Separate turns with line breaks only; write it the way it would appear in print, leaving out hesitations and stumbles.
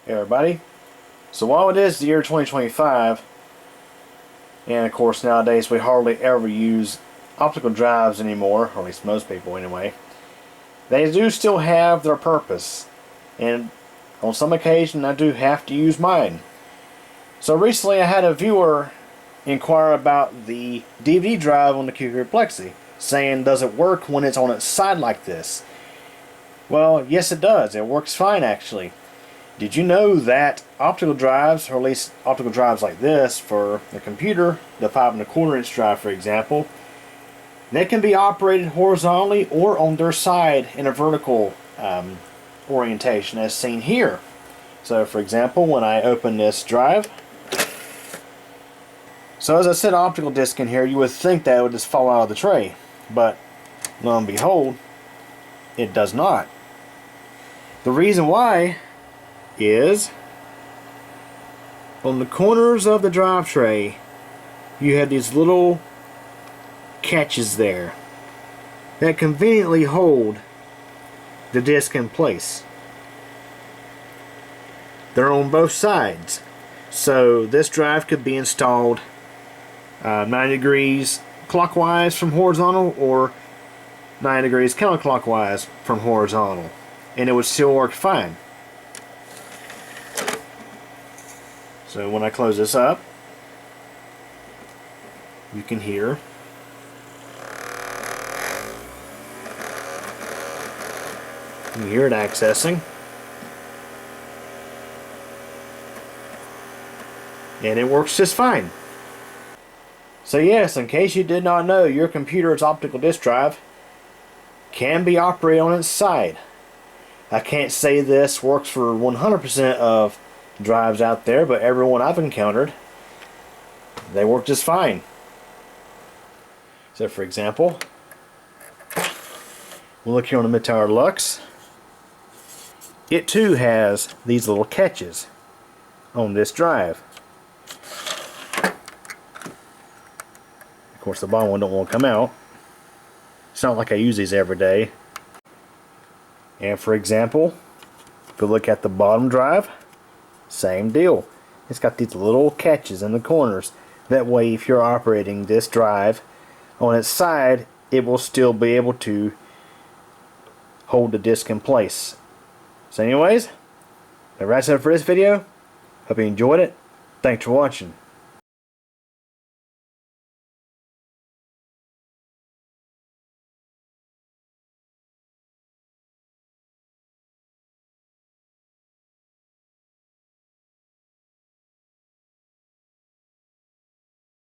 Hey everybody. So while it is the year 2025, and of course nowadays we hardly ever use optical drives anymore, or at least most people anyway, they do still have their purpose, and on some occasion I do have to use mine. So recently I had a viewer inquire about the DVD drive on the Cube Computer Plexi, saying does it work when it's on its side like this? Well, yes it does. It works fine actually. Did you know that optical drives, or at least optical drives like this for the computer, the 5 1/4 inch drive for example, they can be operated horizontally or on their side in a vertical orientation as seen here. So for example, when I open this drive, so as I said, optical disc in here, you would think that it would just fall out of the tray, but lo and behold, it does not. The reason why is on the corners of the drive tray you have these little catches there that conveniently hold the disc in place. They're on both sides, so this drive could be installed 90 degrees clockwise from horizontal or 90 degrees counterclockwise from horizontal, and it would still work fine. So when I close this up, you can hear it accessing, and it works just fine. So yes, in case you did not know, your computer's optical disk drive can be operated on its side. I can't say this works for 100% of drives out there, but everyone I've encountered, they work just fine. So for example, we'll look here on the mid-tower Lux. It too has these little catches on this drive. Of course the bottom one don't want to come out. It's not like I use these every day. And for example, if you look at the bottom drive, same deal. It's got these little catches in the corners. That way if you're operating this drive on its side, it will still be able to hold the disc in place. So anyways, that's it for this video. Hope you enjoyed it. Thanks for watching.